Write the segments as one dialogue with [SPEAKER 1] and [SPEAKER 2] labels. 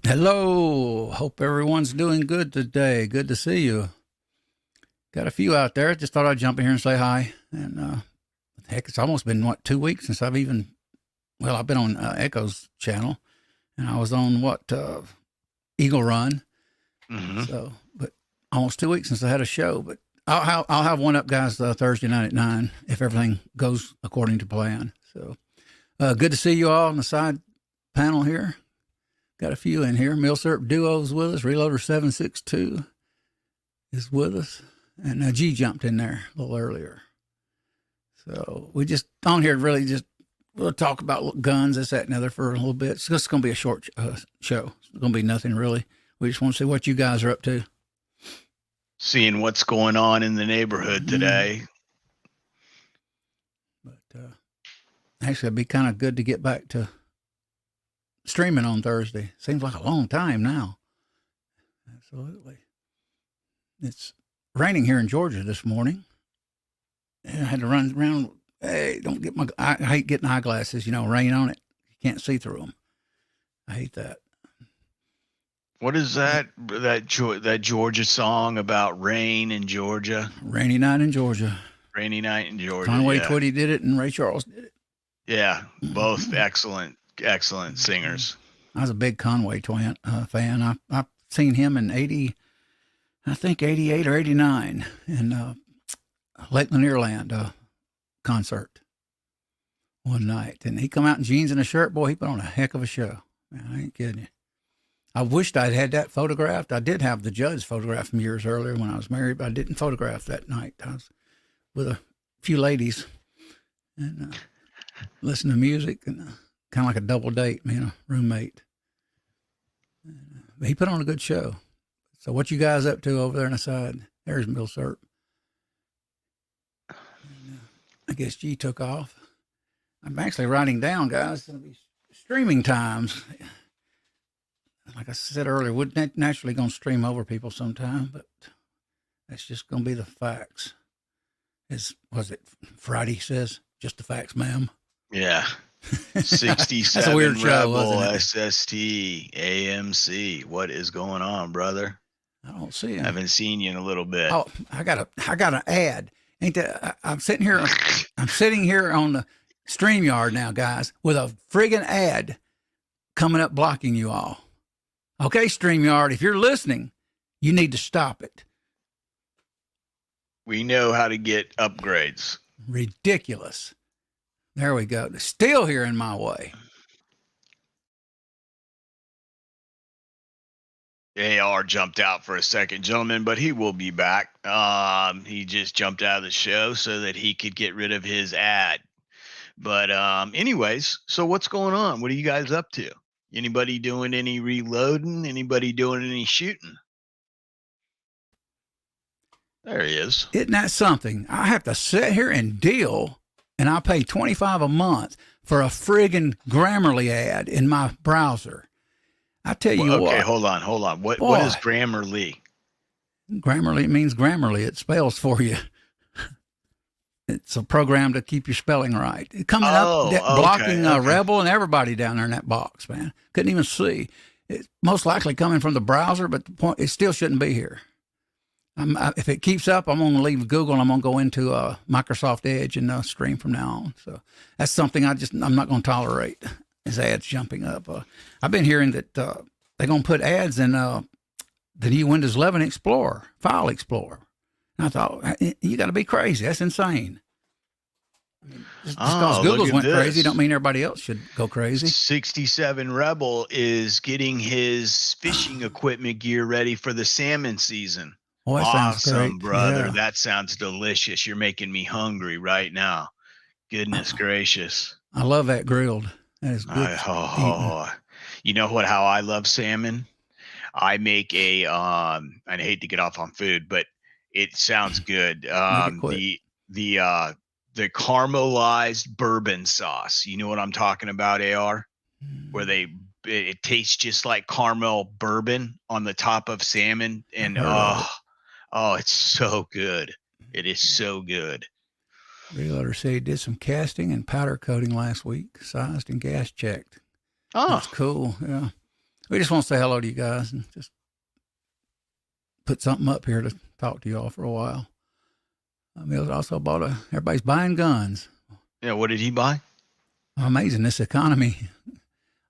[SPEAKER 1] Hello. Hope everyone's doing good today. Good to see you. Got a few out there. Just thought I'd jump in here and say hi. And heck, it's almost been, 2 weeks since I've been on Echo's channel. And I was on Eagle Run.
[SPEAKER 2] Hmm.
[SPEAKER 1] But almost 2 weeks since I had a show. But I'll have one up, guys, Thursday night at 9 if everything goes according to plan. So good to see you all on the side panel here. Got a few in here. Milsurp Duo's with us. Reloader 762 is with us. And G jumped in there a little earlier. So we just on here really just we'll talk about guns, this, that, and other for a little bit. It's just going to be a short show. It's going to be nothing really. We just want to see what you guys are up to.
[SPEAKER 2] Seeing what's going on in the neighborhood today.
[SPEAKER 1] But actually, it'd be kind of good to get back to streaming on Thursday. Seems like a long time now. Absolutely. It's raining here in Georgia this morning. And I had to run around. Hey, don't get I hate getting eyeglasses, rain on it. You can't see through them. I hate that.
[SPEAKER 2] What is that Georgia song about rain in Georgia?
[SPEAKER 1] Rainy night in Georgia.
[SPEAKER 2] Rainy night in Georgia.
[SPEAKER 1] Conway Twitty did it and Ray Charles did it.
[SPEAKER 2] Yeah, both excellent singers.
[SPEAKER 1] I was a big Conway fan. I've seen him in 88 or 89 in Lake Lanierland concert one night. And he come out in jeans and a shirt. Boy, he put on a heck of a show. Man, I ain't kidding you. I wished I'd had that photographed. I did have the Judd's photograph from years earlier when I was married, but I didn't photograph that night. I was with a few ladies and listening to music and kind of like a double date, me and a roommate. But he put on a good show. So what you guys up to over there on the side? There's Milsurp. I guess G took off. I'm actually writing down, guys. It's going to be streaming times. Like I said earlier, we're naturally going to stream over people sometime, but that's just going to be the facts. Was it Friday says? Just the facts, ma'am.
[SPEAKER 2] Yeah. 67
[SPEAKER 1] That's a weird show,
[SPEAKER 2] Rebel SST AMC. What is going on, brother?
[SPEAKER 1] I don't see him.
[SPEAKER 2] Haven't seen you in a little bit.
[SPEAKER 1] Oh, I got an ad. Ain't that? I'm sitting here on the StreamYard now, guys, with a friggin' ad coming up blocking you all. Okay, StreamYard, if you're listening, you need to stop it.
[SPEAKER 2] We know how to get upgrades.
[SPEAKER 1] Ridiculous. There we go. They're still here in my way.
[SPEAKER 2] AR jumped out for a second, gentlemen, but he will be back. He just jumped out of the show so that he could get rid of his ad. But anyways, so what's going on? What are you guys up to? Anybody doing any reloading? Anybody doing any shooting? There he is.
[SPEAKER 1] Isn't that something? I have to sit here and deal, and I pay $25 a month for a friggin' Grammarly ad in my browser. I tell you what.
[SPEAKER 2] Okay, hold on. What is Grammarly?
[SPEAKER 1] Grammarly means Grammarly. It spells for you. It's a program to keep your spelling right. Coming up, blocking Rebel and everybody down there in that box, man. Couldn't even see. It's most likely coming from the browser, but the point, it still shouldn't be here. If it keeps up, I'm going to leave Google and I'm going to go into Microsoft Edge and stream from now on. So that's something I'm not going to tolerate, is ads jumping up. I've been hearing that they're going to put ads in the new Windows 11 Explorer, File Explorer. And I thought, you got to be crazy. That's insane. I mean, just because Google's went crazy don't mean everybody else should go crazy.
[SPEAKER 2] 67 Rebel is getting his fishing equipment gear ready for the salmon season.
[SPEAKER 1] Oh, that sounds
[SPEAKER 2] awesome,
[SPEAKER 1] great.
[SPEAKER 2] Brother.
[SPEAKER 1] Yeah.
[SPEAKER 2] That sounds delicious. You're making me hungry right now. Goodness gracious.
[SPEAKER 1] I love that grilled. That is good.
[SPEAKER 2] You know how I love salmon? I make I hate to get off on food, but it sounds good. The caramelized bourbon sauce. You know what I'm talking about, AR? Where it tastes just like caramel bourbon on the top of salmon, and it's so good. It is so good.
[SPEAKER 1] Reloader said he did some casting and powder coating last week, sized and gas checked.
[SPEAKER 2] Oh,
[SPEAKER 1] that's cool. Yeah, We just want to say hello to you guys and just put something up here to talk to you all for a while. Mills also bought everybody's buying guns.
[SPEAKER 2] Yeah, what did he buy?
[SPEAKER 1] Amazing, this economy.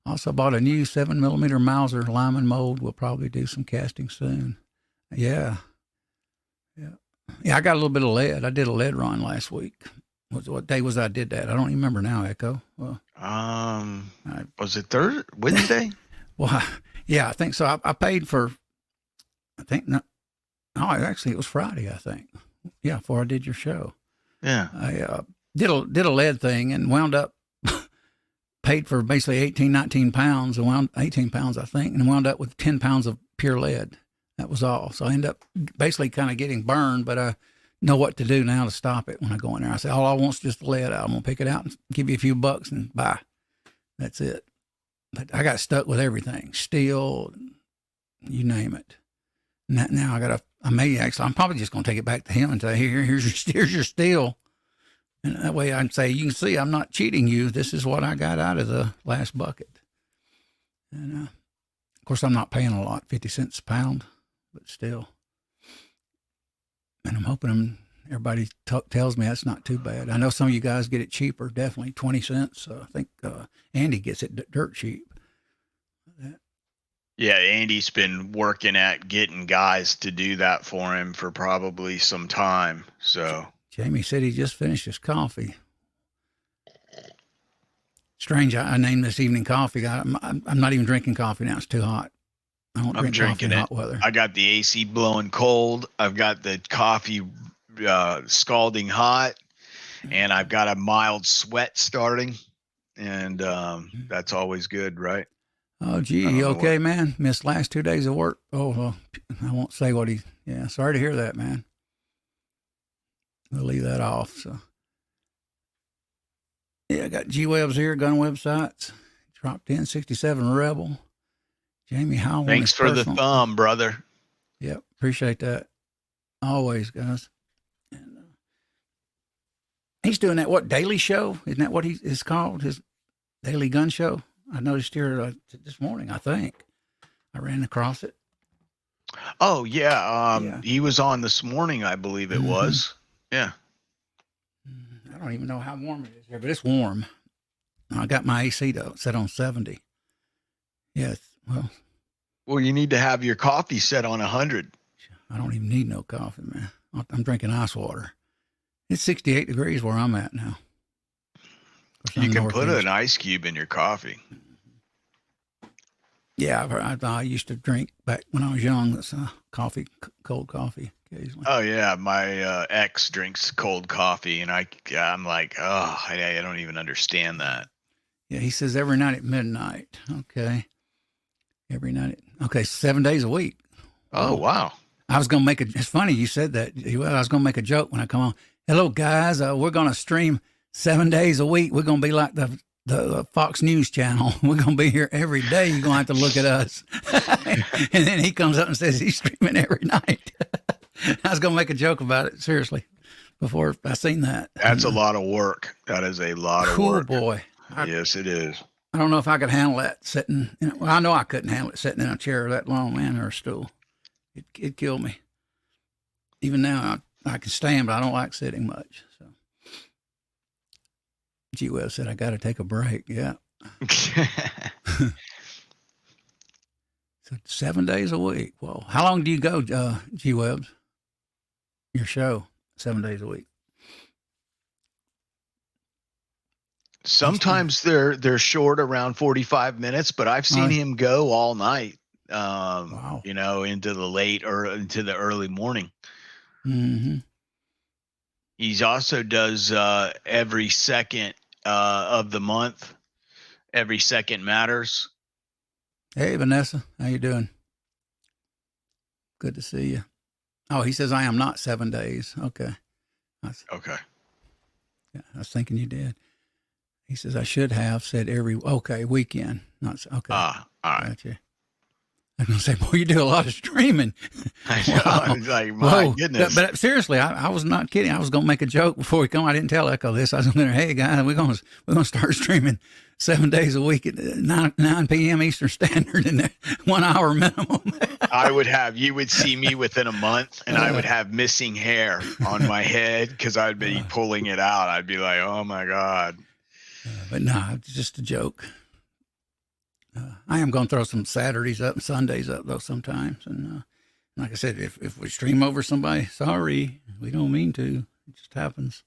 [SPEAKER 1] Also bought a new 7mm Mauser Lyman mold. We'll probably do some casting soon. Yeah. I got a little bit of lead. I did a lead run last week. What day was I did that? I don't even remember now, Echo. Well,
[SPEAKER 2] was it Wednesday?
[SPEAKER 1] Well, yeah, I think so. I paid for, actually it was Friday, I think. Yeah, before I did your show.
[SPEAKER 2] Yeah.
[SPEAKER 1] I did a lead thing and wound up, paid for basically 18, 19 pounds, 18 pounds, I think, and wound up with 10 pounds of pure lead. That was all. So I ended up basically kind of getting burned, but I know what to do now to stop it when I go in there. I say, all I want is just the lead out. I'm going to pick it out and give you a few bucks and bye. That's it. But I got stuck with everything, steel, you name it. Now I'm probably just going to take it back to him and say, here's your steel. And that way I can say, you can see I'm not cheating you. This is what I got out of the last bucket. And of course, I'm not paying a lot, 50 cents a pound, but still. And I'm hoping everybody tells me that's not too bad. I know some of you guys get it cheaper, definitely 20 cents. I think Andy gets it dirt cheap.
[SPEAKER 2] Yeah, Andy's been working at getting guys to do that for him for probably some time. So
[SPEAKER 1] Jamie said he just finished his coffee. Strange, I named this evening coffee. I'm not even drinking coffee now. It's too hot. I'm
[SPEAKER 2] drinking it. Hot weather. I got the AC blowing cold. I've got the coffee scalding hot, and I've got a mild sweat starting, and that's always good, right?
[SPEAKER 1] Oh, gee, you okay, man? Missed last 2 days of work. Oh, well, I won't say what yeah, sorry to hear that, man. We'll leave that off, so. Yeah, I got G-Webs here, gun websites. Dropped in 67 Rebel. Jamie Howell.
[SPEAKER 2] Thanks for the thumb, brother.
[SPEAKER 1] Yep, appreciate that. Always, guys. And he's doing that, Daily Show? Isn't that what he is called? His Daily Gun Show? I noticed here this morning, I think. I ran across it.
[SPEAKER 2] Oh, yeah. He was on this morning, I believe it was. Yeah.
[SPEAKER 1] I don't even know how warm it is here, but it's warm. I got my AC set on 70. Yes,
[SPEAKER 2] well, you need to have your coffee set on 100.
[SPEAKER 1] I don't even need no coffee, man. I'm drinking ice water. It's 68 degrees where I'm at now.
[SPEAKER 2] You can put an ice cube in your coffee.
[SPEAKER 1] Yeah, I used to drink back when I was young. That's coffee, cold coffee occasionally.
[SPEAKER 2] Oh yeah, my ex drinks cold coffee, and I'm like, oh, I don't even understand that.
[SPEAKER 1] Yeah, he says every night at midnight. Okay, every night. 7 days a week.
[SPEAKER 2] Oh wow.
[SPEAKER 1] I was gonna make it's funny you said that. Well, I was gonna make a joke when I come on. Hello guys, we're gonna stream 7 days a week. We're gonna be like the Fox News channel. We're going to be here every day. You're going to have to look at us. And then he comes up and says he's streaming every night. I was going to make a joke about it, seriously, before I seen that.
[SPEAKER 2] That's a lot of work. That is a lot of work.
[SPEAKER 1] Cool boy.
[SPEAKER 2] Yes, it is.
[SPEAKER 1] I don't know if I could handle that sitting. Well, I know I couldn't handle it sitting in a chair that long, man, or a stool. It'd kill me. Even now, I can stand, but I don't like sitting much, so. G-Web said, I got to take a break. Yeah. So 7 days a week. Well, how long do you go, G-Webs? Your show, 7 days a week.
[SPEAKER 2] Sometimes they're short, around 45 minutes, but I've seen him go all night. Wow. Into the late or into the early morning.
[SPEAKER 1] Mm-hmm.
[SPEAKER 2] He also does every second of the month. Every second matters.
[SPEAKER 1] Hey, Vanessa. How you doing? Good to see you. Oh, he says I am not 7 days. Okay.
[SPEAKER 2] Okay.
[SPEAKER 1] Yeah, I was thinking you did. He says I should have said weekend. Not okay.
[SPEAKER 2] All right.
[SPEAKER 1] Gotcha. I was going to say, boy, you do a lot of streaming.
[SPEAKER 2] I know. Wow. I was like, my goodness.
[SPEAKER 1] But seriously, I was not kidding. I was going to make a joke before we come. I didn't tell Echo this. I was going to, hey, guys, we're going to start streaming 7 days a week at 9 p.m. Eastern Standard and 1 hour minimum.
[SPEAKER 2] You would see me within a month, and I would have missing hair on my head because I'd be pulling it out. I'd be like, oh, my God.
[SPEAKER 1] But no, it's just a joke. I am going to throw some Saturdays up and Sundays up, though, sometimes. And like I said, if we stream over somebody, sorry, we don't mean to. It just happens.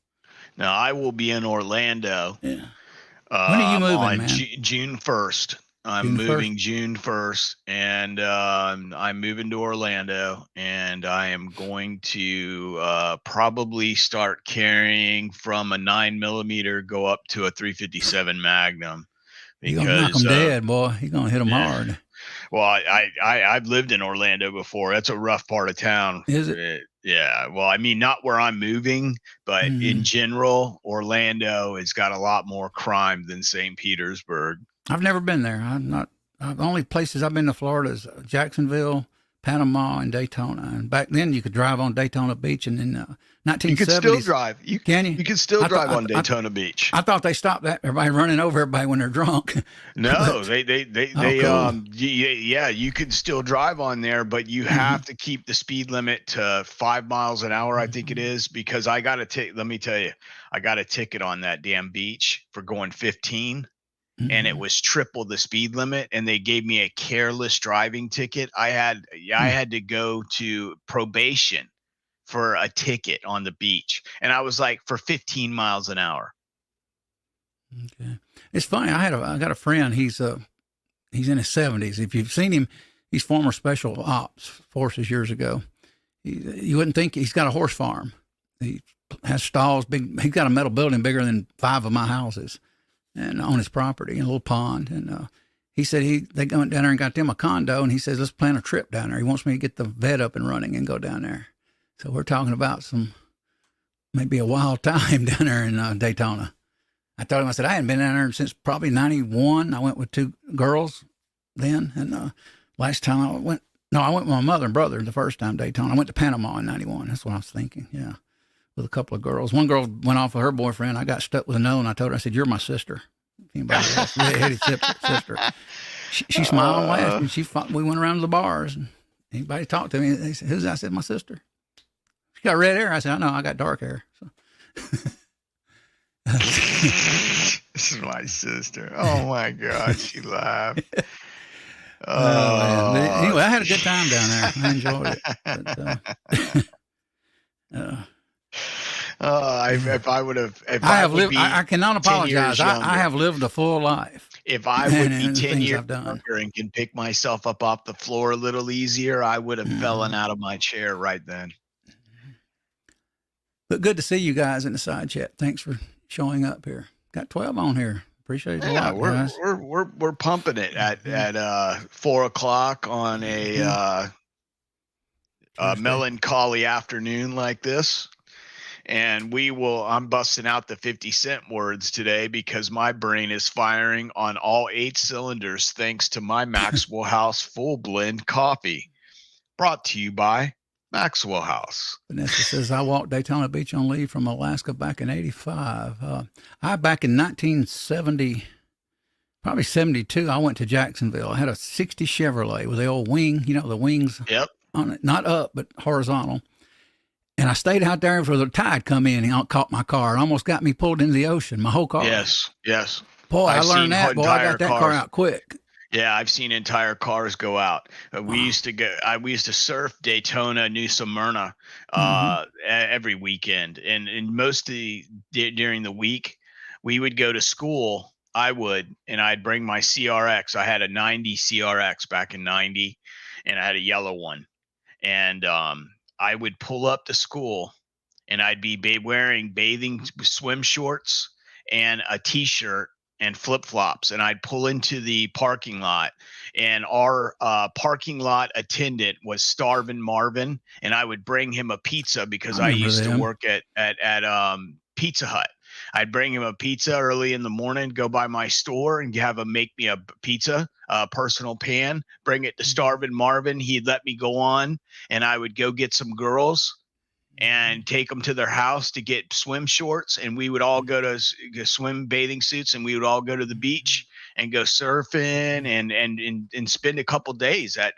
[SPEAKER 2] Now, I will be in Orlando.
[SPEAKER 1] Yeah. When are you moving,
[SPEAKER 2] on
[SPEAKER 1] man?
[SPEAKER 2] June 1st. I'm moving June 1st, and I'm moving to Orlando, and I am going to probably start carrying from a 9mm, go up to a 357 Magnum.
[SPEAKER 1] You're going to knock them dead, boy. You're going to hit them hard.
[SPEAKER 2] Well, I've lived in Orlando before. That's a rough part of town.
[SPEAKER 1] Is it?
[SPEAKER 2] Yeah. Well, I mean, not where I'm moving, but in general, Orlando has got a lot more crime than St. Petersburg.
[SPEAKER 1] I've never been there. The only places I've been to Florida is Jacksonville, Panama, and Daytona. And back then, you could drive on Daytona Beach, and in 1970s,
[SPEAKER 2] you could still drive.
[SPEAKER 1] Can you?
[SPEAKER 2] You can still drive on Daytona Beach.
[SPEAKER 1] I thought they stopped that. Everybody running over everybody when they're drunk.
[SPEAKER 2] No, cool. Yeah, you could still drive on there, but you have to keep the speed limit to 5 miles an hour, I think it is, because I got a let me tell you, I got a ticket on that damn beach for going 15. And it was triple the speed limit, and they gave me a careless driving ticket. I had to go to probation for a ticket on the beach, and I was like, for 15 miles an hour.
[SPEAKER 1] Okay, it's funny. I got a friend. He's in his 70s. If you've seen him, he's former special ops forces years ago. You wouldn't think he's got a horse farm. He has stalls big. He's got a metal building bigger than 5 of my houses. And on his property, in a little pond. And he said they went down there and got them a condo, and he says, let's plan a trip down there. He wants me to get the vet up and running and go down there. So we're talking about maybe a wild time down there in Daytona. I told him, I said, I hadn't been down there since probably 91. I went with 2 girls then. And last time I went with my mother and brother the first time Daytona. I went to Panama in 91. That's what I was thinking, yeah. With a couple of girls. One girl went off with her boyfriend. I got stuck with another one. I told her, I said, you're my sister. Anybody else? Red-headed sister. She smiled and laughed, and we went around to the bars. And anybody talked to me, they said, who's that? I said, my sister. She got red hair. I said, I know, I got dark hair. So.
[SPEAKER 2] This is my sister. Oh, my God. She laughed.
[SPEAKER 1] Man. But anyway, I had a good time down there. I enjoyed it.
[SPEAKER 2] If I would have,
[SPEAKER 1] I cannot apologize. I have lived a full life.
[SPEAKER 2] If I would be 10 years younger and can pick myself up off the floor a little easier, I would have fallen out of my chair right then.
[SPEAKER 1] But good to see you guys in the side chat. Thanks for showing up here. Got 12 on here. Appreciate it a lot, guys.
[SPEAKER 2] We're pumping it at 4:00 on a melancholy afternoon like this. And I'm busting out the 50 Cent words today because my brain is firing on all 8 cylinders thanks to my Maxwell House full blend coffee. Brought to you by Maxwell House.
[SPEAKER 1] Vanessa says, I walked Daytona Beach on leave from Alaska back in 85. Back in 1970, probably 72, I went to Jacksonville. I had a 60 Chevrolet with the old wing, the wings on it, not up, but horizontal. And I stayed out there until the tide come in and caught my car. It almost got me pulled into the ocean, my whole car.
[SPEAKER 2] Yes.
[SPEAKER 1] Boy, I learned that. Boy, I got that car out quick.
[SPEAKER 2] Yeah, I've seen entire cars go out. We used to surf Daytona, New Smyrna every weekend. And mostly during the week, we would go to school. And I'd bring my CRX. I had a 90 CRX back in 90, and I had a yellow one. And I would pull up to school, and I'd be wearing bathing swim shorts and a T-shirt and flip-flops, and I'd pull into the parking lot, and our parking lot attendant was Starvin' Marvin, and I would bring him a pizza because I used to work at Pizza Hut. I'd bring him a pizza early in the morning, go by my store and have him make me a pizza, a personal pan, bring it to Starvin' Marvin. He'd let me go on, and I would go get some girls and take them to their house to get swim shorts, and we would all go to swim bathing suits, and we would all go to the beach and go surfing and spend a couple days at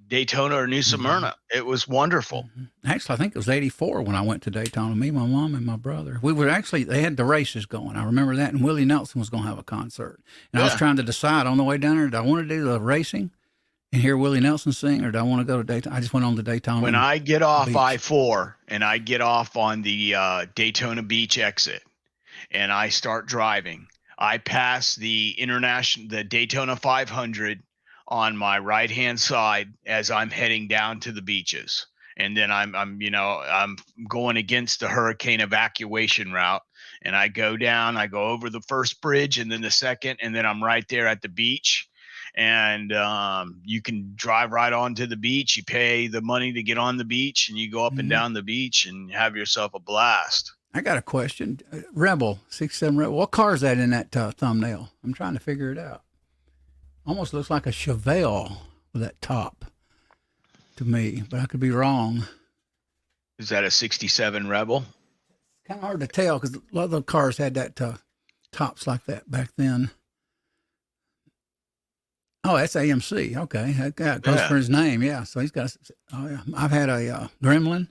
[SPEAKER 2] Daytona or New Smyrna. It was wonderful.
[SPEAKER 1] Actually, I think it was 84 when I went to Daytona, me, my mom, and my brother. They had the races going. I remember that, and Willie Nelson was going to have a concert. And I was trying to decide on the way down there, did I want to do the racing and hear Willie Nelson sing, or did I want to go to Daytona? I just went on to Daytona.
[SPEAKER 2] When I get off I-4 and I get off on the Daytona Beach exit and I start driving, I pass the Daytona 500 on my right-hand side as I'm heading down to the beaches. And then I'm going against the hurricane evacuation route, and I go down, I go over the first bridge and then the second, and then I'm right there at the beach. And you can drive right onto the beach. You pay the money to get on the beach, and you go up and down the beach and have yourself a blast.
[SPEAKER 1] I got a question. Rebel, 67 Rebel. What car is that in that thumbnail? I'm trying to figure it out. Almost looks like a Chevelle with that top to me, but I could be wrong.
[SPEAKER 2] Is that a 67 Rebel?
[SPEAKER 1] Kind of hard to tell because a lot of the cars had that tops like that back then. Oh, that's AMC. Okay. That goes for his name. Yeah. So he's got, I've had a Gremlin.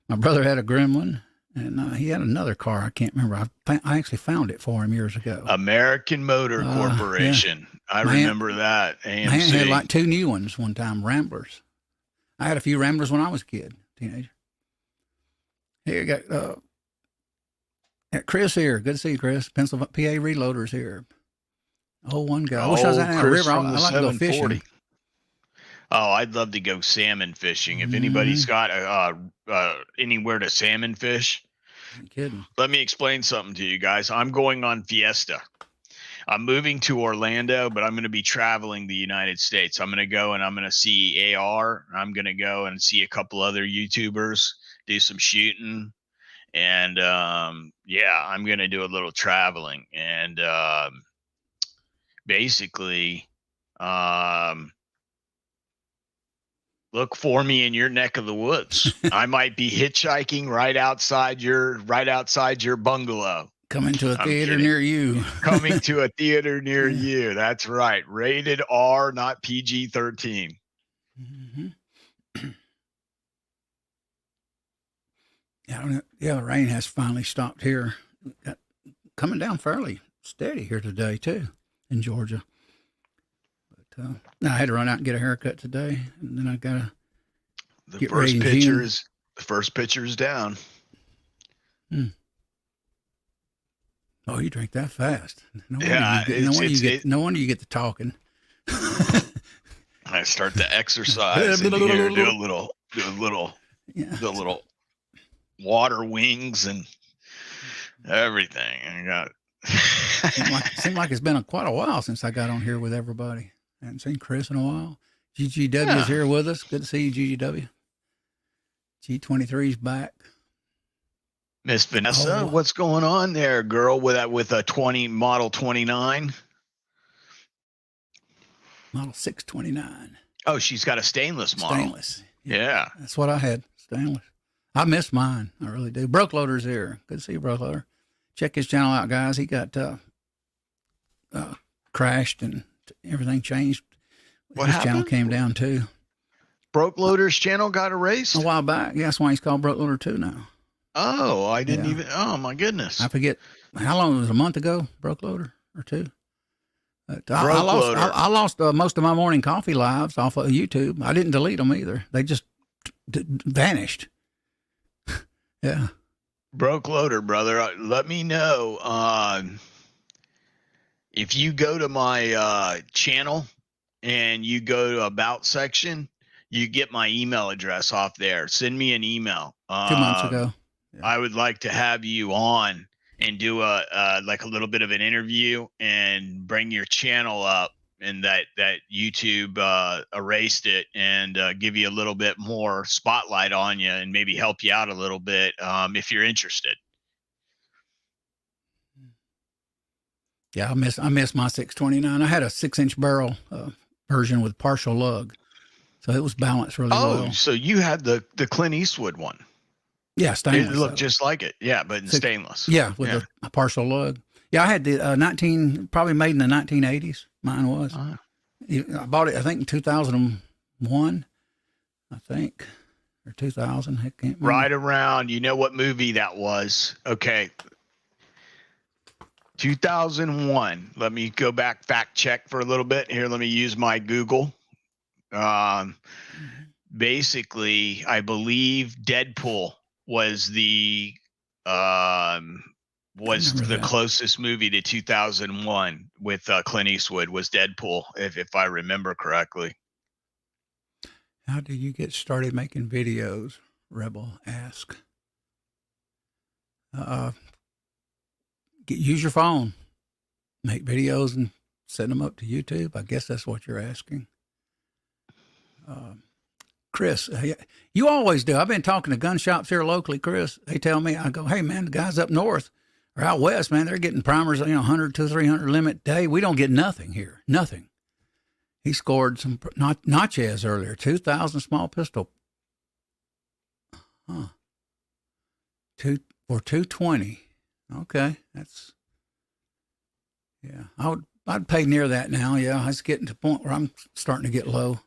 [SPEAKER 1] My brother had a Gremlin, and he had another car. I can't remember. I actually found it for him years ago.
[SPEAKER 2] American Motor Corporation. Yeah. I remember that. AMC.
[SPEAKER 1] I had like 2 new ones one time, Ramblers. I had a few Ramblers when I was a kid, teenager. Here you got Chris here. Good to see you, Chris. Pennsylvania PA Reloaders here. Oh, one guy. I wish I was out in the river. I'd like to go fishing.
[SPEAKER 2] Oh, I'd love to go salmon fishing. If anybody's got anywhere to salmon fish,
[SPEAKER 1] I'm kidding.
[SPEAKER 2] Let me explain something to you guys. I'm going on Fiesta. I'm moving to Orlando, but I'm going to be traveling the United States. I'm going to go and I'm going to see AR. I'm going to go and see a couple other YouTubers, do some shooting. And I'm going to do a little traveling. And basically, look for me in your neck of the woods. I might be hitchhiking right outside your bungalow.
[SPEAKER 1] Coming to a theater near you.
[SPEAKER 2] Coming to a theater near you. That's right. Rated R, not PG-13.
[SPEAKER 1] Yeah, the rain has finally stopped here. Coming down fairly steady here today too in Georgia. But I had to run out and get a haircut today, and then I got to get ready.
[SPEAKER 2] The first pitcher's down.
[SPEAKER 1] Oh, you drink that fast? No wonder you get to talking.
[SPEAKER 2] I start to exercise. Do a little water wings and everything. I got.
[SPEAKER 1] Seemed like it's been quite a while since I got on here with everybody. I haven't seen Chris in a while. GGW is here with us. Good to see you, GGW. G23's back.
[SPEAKER 2] Miss Vanessa, what's going on there, girl? With a model 29,
[SPEAKER 1] model 629.
[SPEAKER 2] Oh, she's got a stainless model.
[SPEAKER 1] Stainless.
[SPEAKER 2] Yeah,
[SPEAKER 1] that's what I had. Stainless. I miss mine. I really do. Broke Loader's here. Good to see you, Broke Loader. Check his channel out, guys. He got crashed and everything changed. His channel came down too.
[SPEAKER 2] Broke Loader's channel got erased
[SPEAKER 1] a while back. Yeah, that's why he's called Broke Loader 2 now.
[SPEAKER 2] Oh, I didn't even. Oh my goodness!
[SPEAKER 1] I forget how long it was. A month ago, Broke Loader or 2. I lost most of my morning coffee lives off of YouTube. I didn't delete them either. They just vanished. Yeah.
[SPEAKER 2] Broke Loader, brother. Let me know if you go to my channel and you go to About section. You get my email address off there. Send me an email.
[SPEAKER 1] 2 months ago.
[SPEAKER 2] Yeah. I would like to have you on and do a little bit of an interview and bring your channel up, and that YouTube erased it, and give you a little bit more spotlight on you and maybe help you out a little bit if you're interested.
[SPEAKER 1] Yeah, I miss my 629. I had a 6-inch barrel version with partial lug, so it was balanced really well.
[SPEAKER 2] Oh, so you had the Clint Eastwood one?
[SPEAKER 1] Yeah, stainless.
[SPEAKER 2] It looked just like it. Yeah, but in stainless.
[SPEAKER 1] Yeah, with a partial lug. Yeah, I had the probably made in the 1980s. Mine was. I bought it, I think, in 2001, I think, or 2000. I can't remember.
[SPEAKER 2] Right around, you know what movie that was? Okay. 2001. Let me go back, fact check for a little bit. Here, let me use my Google. Basically, I believe Deadpool was the closest movie to 2001 with Clint Eastwood was Deadpool, if I remember correctly.
[SPEAKER 1] How do you get started making videos? Rebel ask. Use your phone, make videos and send them up to YouTube. I guess that's what you're asking. Chris, you always do. I've been talking to gun shops here locally, Chris. They tell me, I go, hey, man, the guys up north or out west, man, they're getting primers, 100 to 300 limit day. We don't get nothing here, nothing. He scored some Natchez earlier, 2,000 small pistol. For 220. Okay, yeah. I'd pay near that now. Yeah, I was getting to the point where I'm starting to get low.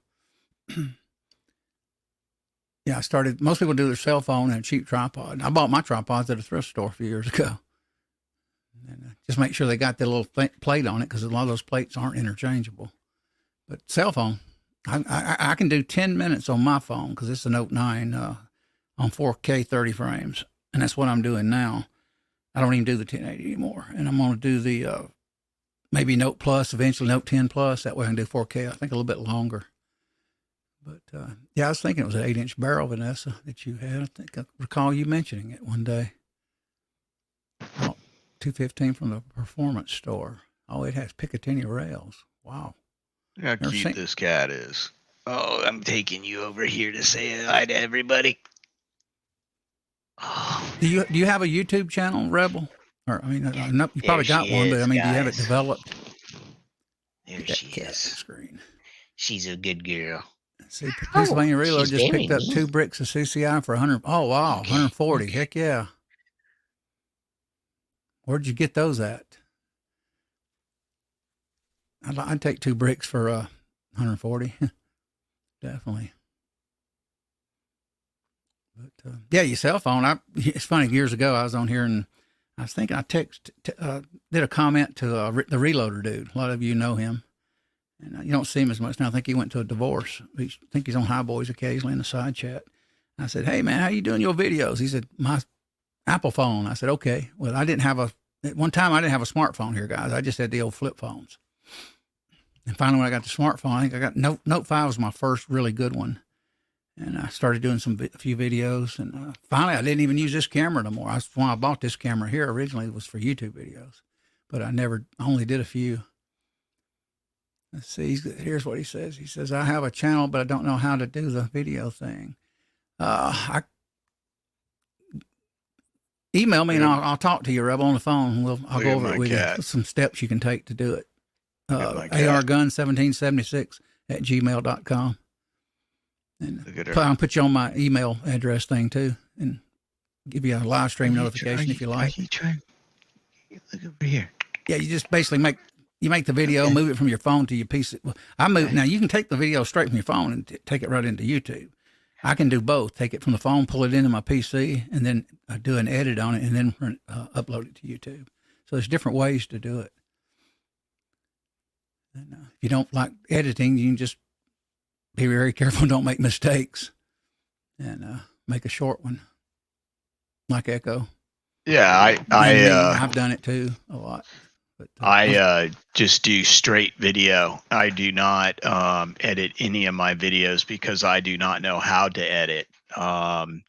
[SPEAKER 1] Yeah, most people do their cell phone and a cheap tripod. I bought my tripods at a thrift store a few years ago. And just make sure they got the little plate on it because a lot of those plates aren't interchangeable. But cell phone, I can do 10 minutes on my phone because it's a Note 9 on 4K 30 frames. And that's what I'm doing now. I don't even do the 1080 anymore. And I'm going to do the maybe Note Plus, eventually Note 10 Plus. That way I can do 4K, I think a little bit longer. But, yeah, I was thinking it was an 8-inch barrel, Vanessa, that you had. I think I recall you mentioning it one day. Oh, 215 from the Performance Store. Oh, it has Picatinny rails. Wow.
[SPEAKER 2] How cute this cat is. Oh, I'm taking you over here to say hi to everybody.
[SPEAKER 1] Oh. Do you have a YouTube channel, Rebel? Or I mean, you probably got one, but I mean, guys. Do you have it developed?
[SPEAKER 3] There she is.
[SPEAKER 1] Screen.
[SPEAKER 3] She's a good girl.
[SPEAKER 1] See, Pennsylvania Reload just picked up 2 bricks of CCI for 100. Oh wow, okay. 140. Okay. Heck yeah. Where'd you get those at? I'd take 2 bricks for 140. Definitely. But yeah, your cell phone. It's funny. Years ago, I was on here and I was thinking I did a comment to the Reloader dude. A lot of you know him, and you don't see him as much now. I think he went to a divorce. I think he's on High Boys occasionally in the side chat. I said, "Hey man, how you doing your videos?" He said, "My Apple phone." I said, "Okay." Well, at one time I didn't have a smartphone here, guys. I just had the old flip phones. And finally, when I got the smartphone, I think I got Note 5 was my first really good one. And I started doing a few videos. And finally, I didn't even use this camera no more. When I bought this camera here originally, it was for YouTube videos. But I only did a few. Let's see. Here's what he says. He says, I have a channel, but I don't know how to do the video thing. Email me and I'll talk to you, Rebel, on the phone. I'll go over it with you. Some steps you can take to do it. argun1776@gmail.com. And I'll put you on my email address thing too, and give you a live stream notification if you like.
[SPEAKER 3] Are you trying? Look over here.
[SPEAKER 1] Yeah, you just basically make the video, move it from your phone to your PC. Now you can take the video straight from your phone and take it right into YouTube. I can do both. Take it from the phone, pull it into my PC, and then do an edit on it, and then upload it to YouTube. So there's different ways to do it. And if you don't like editing, you can just be very careful. Don't make mistakes, and make a short one, like Echo.
[SPEAKER 2] Yeah,
[SPEAKER 1] I've done it too a lot. But,
[SPEAKER 2] I just do straight video. I do not edit any of my videos because I do not know how to edit.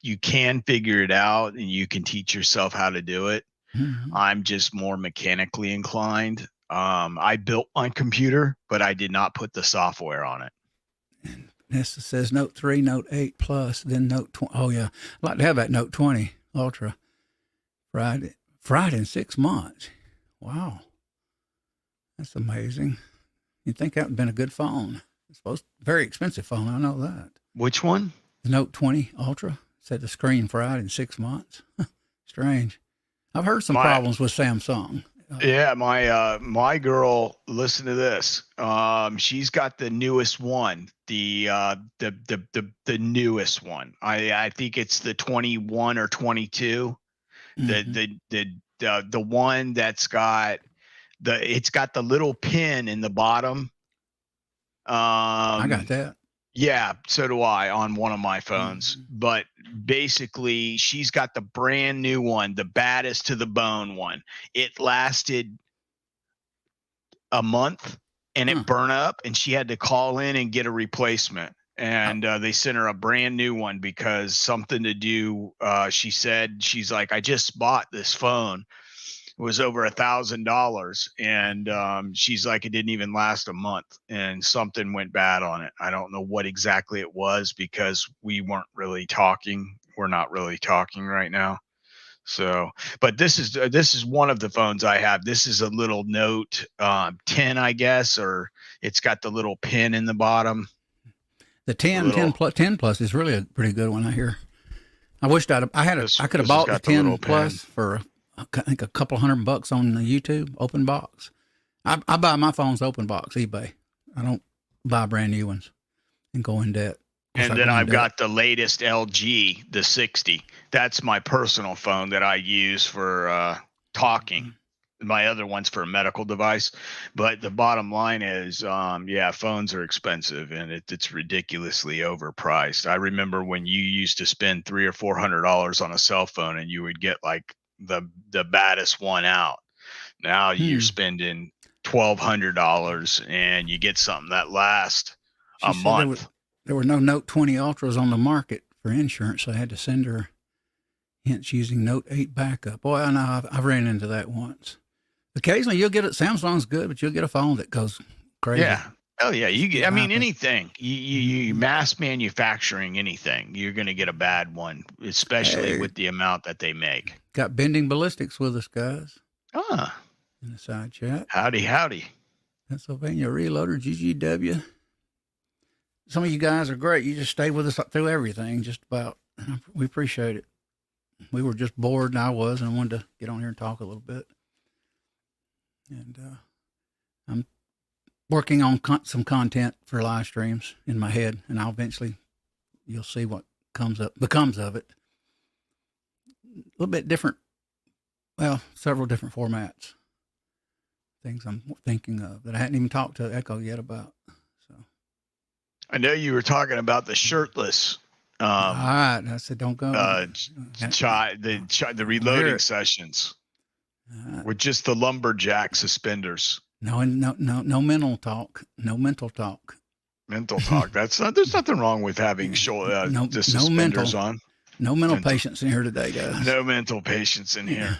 [SPEAKER 2] You can figure it out and you can teach yourself how to do it. Mm-hmm. I'm just more mechanically inclined. I built my computer, but I did not put the software on it.
[SPEAKER 1] And Nessa says Note 3, Note 8 Plus, then Note 20. Oh yeah, I'd like to have that Note 20 Ultra. Fried in 6 months. Wow. That's amazing. You'd think that would have been a good phone. It's supposed very expensive phone. I know that.
[SPEAKER 2] Which one?
[SPEAKER 1] The Note 20 Ultra said the screen fried in 6 months. Strange. I've heard some problems with Samsung.
[SPEAKER 2] Yeah, my girl, listen to this. She's got the newest one, the newest one. I think it's the 21 or 22. The one that's got it's got the little pin in the bottom.
[SPEAKER 1] I got that.
[SPEAKER 2] Yeah, so do I on one of my phones. But basically, she's got the brand new one, the baddest to the bone one. It lasted a month and it burned up, and she had to call in and get a replacement. And they sent her a brand new one because something to do. She said, she's like, I just bought this phone. It was over $1,000, and she's like, it didn't even last a month, and something went bad on it. I don't know what exactly it was because we weren't really talking. We're not really talking right now. So, but this is one of the phones I have. This is a little Note 10, I guess, or it's got the little pin in the bottom.
[SPEAKER 1] The 10 plus is really a pretty good one, I hear. I wished I could have bought the 10 plus for I think a couple $100 on the YouTube open box. I buy my phones open box, eBay. I don't buy brand new ones and go in debt.
[SPEAKER 2] And then I've got the latest LG, the 60. That's my personal phone that I use for talking. My other one's for a medical device. But the bottom line is, phones are expensive, and it's ridiculously overpriced. I remember when you used to spend $300 or $400 on a cell phone, and you would get like the baddest one out. Now you're spending $1,200 and you get something that lasts a month.
[SPEAKER 1] There were no Note 20 Ultras on the market for insurance, so I had to send her hints using Note 8 backup. Boy, I know I've ran into that once. Occasionally you'll get it. Samsung's good, but you'll get a phone that goes crazy.
[SPEAKER 2] Yeah. Oh yeah. Anything you mass manufacturing anything, you're going to get a bad one, especially with the amount that they make.
[SPEAKER 1] Got Bending Ballistics with us, guys. In the side chat.
[SPEAKER 2] Howdy.
[SPEAKER 1] Pennsylvania Reloader, GGW. Some of you guys are great. You just stay with us through everything, just about. We appreciate it. We were just bored, and I wanted to get on here and talk a little bit. And I'm working on some content for live streams in my head, and you'll see what becomes of it. A little bit different, several different formats. Things I'm thinking of that I hadn't even talked to Echo yet about. So
[SPEAKER 2] I know you were talking about the shirtless.
[SPEAKER 1] All right, I said don't go.
[SPEAKER 2] The reloading sessions with just the lumberjack suspenders.
[SPEAKER 1] No mental talk. No mental talk.
[SPEAKER 2] Mental talk. There's nothing wrong with having the suspenders on.
[SPEAKER 1] No mental patience in here today, guys.
[SPEAKER 2] No mental patience in here.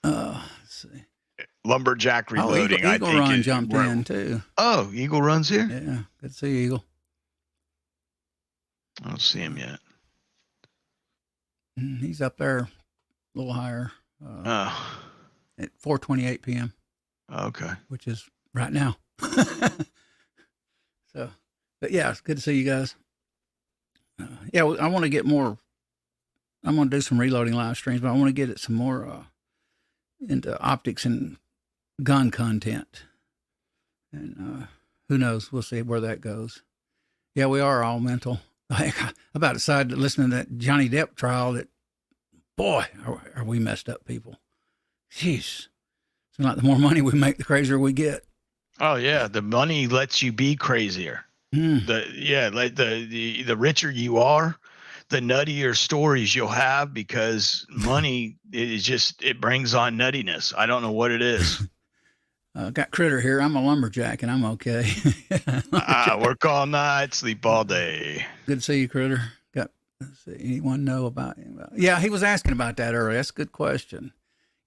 [SPEAKER 1] Let's see.
[SPEAKER 2] Lumberjack reloading.
[SPEAKER 1] Eagle Run jumped in too.
[SPEAKER 2] Oh, Eagle Run's here?
[SPEAKER 1] Yeah. Good to see you, Eagle.
[SPEAKER 2] I don't see him yet.
[SPEAKER 1] He's up there a little higher. At 4:28 p.m.
[SPEAKER 2] Okay.
[SPEAKER 1] Which is right now. So, but yeah, it's good to see you guys. I want to get more. I'm going to do some reloading live streams, but I want to get it some more into optics and gun content. And who knows? We'll see where that goes. Yeah, we are all mental. I about decided to listen to that Johnny Depp trial that, boy, are we messed up people. Jeez. It's like the more money we make, the crazier we get.
[SPEAKER 2] Oh, yeah. The money lets you be crazier. The richer you are, the nuttier stories you'll have, because money it brings on nuttiness. I don't know what it is.
[SPEAKER 1] Got Critter here. I'm a lumberjack and I'm okay.
[SPEAKER 2] Work all night, sleep all day.
[SPEAKER 1] Good to see you, Critter. Let's see, anyone know about him? Yeah, he was asking about that earlier. That's a good question.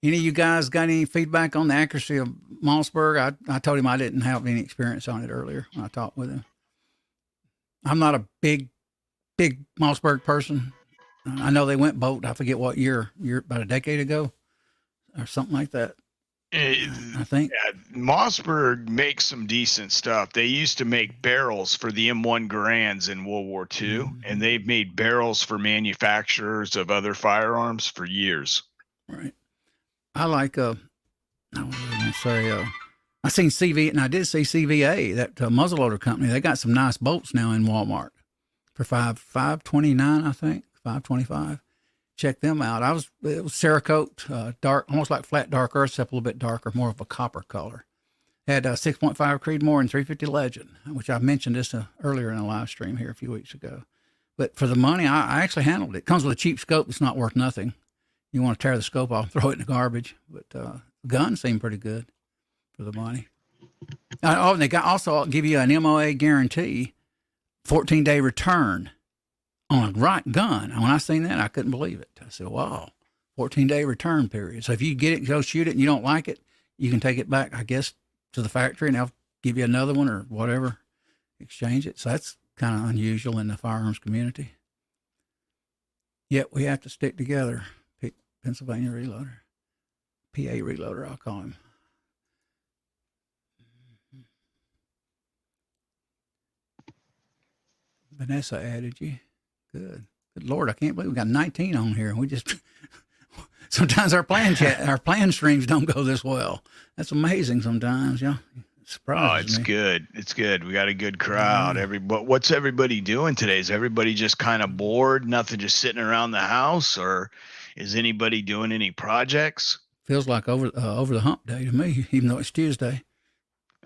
[SPEAKER 1] Any of you guys got any feedback on the accuracy of Mossberg? I told him I didn't have any experience on it earlier when I talked with him. I'm not a big Mossberg person. I know they went boat. I forget what year, about a decade ago or something like that. I think.
[SPEAKER 2] Yeah, Mossberg makes some decent stuff. They used to make barrels for the M1 Garands in World War II, and they've made barrels for manufacturers of other firearms for years.
[SPEAKER 1] Right. I like, I was going to say, I seen CV, and I did see CVA, that muzzleloader company. They got some nice bolts now in Walmart for $5.29, I think, $5.25. Check them out. It was Cerakote, dark, almost like flat dark earth, except a little bit darker, more of a copper color. Had 6.5 Creedmoor and 350 Legend, which I mentioned this earlier in a live stream here a few weeks ago. But for the money, I actually handled it. It comes with a cheap scope. It's not worth nothing. You want to tear the scope off, throw it in the garbage. But the gun seemed pretty good for the money. And they also give you an MOA guarantee, 14-day return on a right gun. And when I seen that, I couldn't believe it. I said, wow, 14-day return period. So if you get it, go shoot it, and you don't like it, you can take it back, I guess, to the factory, and they'll give you another one or whatever, exchange it. So that's kind of unusual in the firearms community. Yet we have to stick together. Pennsylvania Reloader. PA Reloader, I'll call him. Vanessa added you. Good. Good Lord, I can't believe we got 19 on here. We just sometimes our plan streams don't go this well. That's amazing sometimes, yeah.
[SPEAKER 2] Surprises me. Good. It's good. We got a good crowd. What's everybody doing today? Is everybody just kind of bored? Nothing, just sitting around the house, or is anybody doing any projects?
[SPEAKER 1] Feels like over the hump day to me, even though it's Tuesday.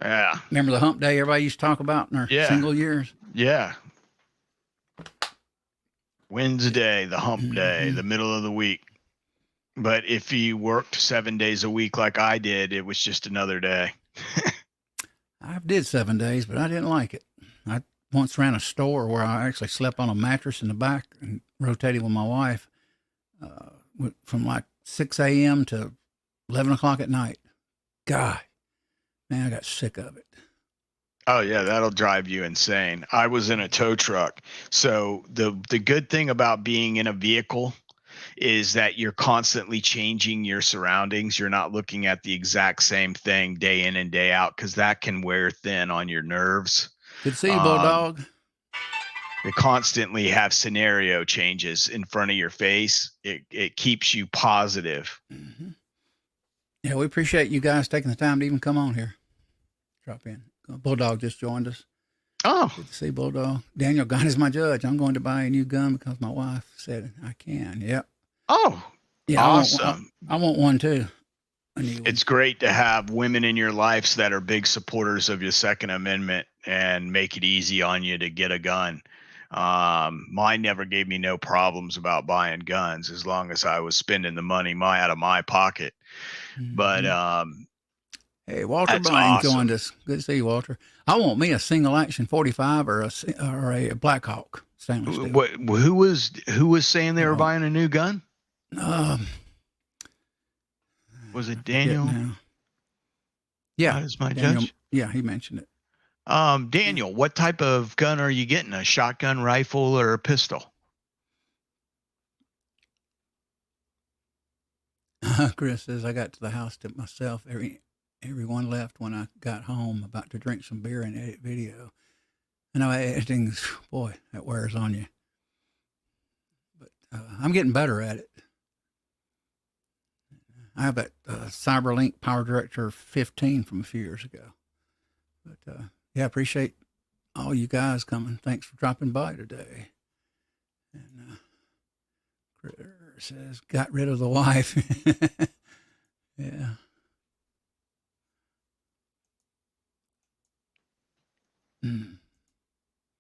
[SPEAKER 2] Yeah.
[SPEAKER 1] Remember the hump day everybody used to talk about in their single years?
[SPEAKER 2] Yeah. Wednesday, the hump day, the middle of the week. But if you worked 7 days a week like I did, it was just another day.
[SPEAKER 1] I did 7 days, but I didn't like it. I once ran a store where I actually slept on a mattress in the back and rotated with my wife from like 6 a.m. to 11 o'clock at night. God, man, I got sick of it.
[SPEAKER 2] Oh, yeah, that'll drive you insane. I was in a tow truck. So the good thing about being in a vehicle is that you're constantly changing your surroundings. You're not looking at the exact same thing day in and day out, because that can wear thin on your nerves.
[SPEAKER 1] Good to see you, Bulldog.
[SPEAKER 2] They constantly have scenario changes in front of your face. It keeps you positive.
[SPEAKER 1] Mm-hmm. Yeah, we appreciate you guys taking the time to even come on here. Drop in. Bulldog just joined us.
[SPEAKER 2] Oh.
[SPEAKER 1] Good to see Bulldog. Daniel, God is my judge. I'm going to buy a new gun because my wife said I can. Yep.
[SPEAKER 2] Oh,
[SPEAKER 1] yeah,
[SPEAKER 2] awesome.
[SPEAKER 1] I want one too.
[SPEAKER 2] It's great to have women in your lives that are big supporters of your Second Amendment and make it easy on you to get a gun. Mine never gave me no problems about buying guns as long as I was spending the money out of my pocket. Mm-hmm. But
[SPEAKER 1] hey, Walter Blaine joined us. Good to see you, Walter. I want me a single action 45 or a Blackhawk stainless steel.
[SPEAKER 2] Who was saying they were buying a new gun? Was it Daniel?
[SPEAKER 1] Yeah,
[SPEAKER 2] that is my judge.
[SPEAKER 1] Yeah, he mentioned it.
[SPEAKER 2] Daniel, what type of gun are you getting? A shotgun, rifle, or a pistol?
[SPEAKER 1] Chris says I got to the house to myself. Everyone left when I got home, about to drink some beer and edit video. I know editing's, boy, that wears on you. But I'm getting better at it. I have that CyberLink Power Director 15 from a few years ago. But yeah, appreciate all you guys coming. Thanks for dropping by today. And Critter says, got rid of the wife. Yeah.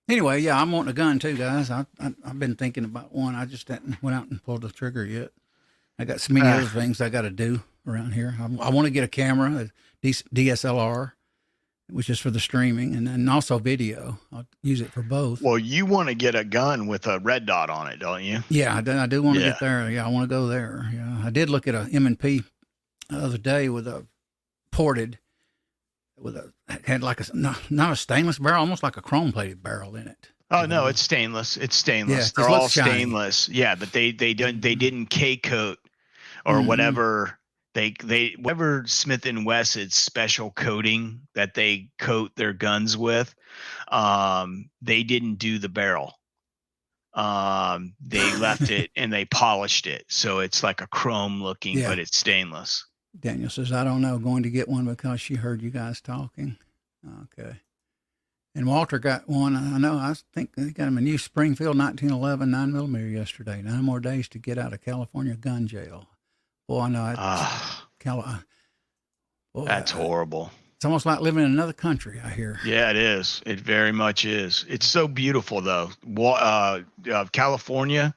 [SPEAKER 1] Anyway, yeah, I'm wanting a gun too, guys. I've been thinking about one. I just haven't went out and pulled the trigger yet. I got so many other things I got to do around here. I want to get a camera, a DSLR, which is for the streaming, and then also video. I'll use it for both.
[SPEAKER 2] Well, you want to get a gun with a red dot on it, don't you?
[SPEAKER 1] Yeah, I do want to get there. Yeah, I want to go there. Yeah, I did look at a M&P the other day with a ported, had like not a stainless barrel, almost like a chrome plated barrel in it.
[SPEAKER 2] Oh no, it's stainless. It's stainless. Yeah, they're all stainless. Yeah, but they didn't K coat or whatever They whatever Smith and Wesson's special coating that they coat their guns with, they didn't do the barrel. They left it and they polished it, so it's like a chrome looking, but it's stainless.
[SPEAKER 1] Daniel says, I don't know, going to get one because she heard you guys talking. Okay. And Walter got one. I know. I think they got him a new Springfield 1911 9mm yesterday. 9 more days to get out of California gun jail. Boy, I know.
[SPEAKER 2] That's horrible.
[SPEAKER 1] It's almost like living in another country, I hear.
[SPEAKER 2] Yeah, it is. It very much is. It's so beautiful, though. California,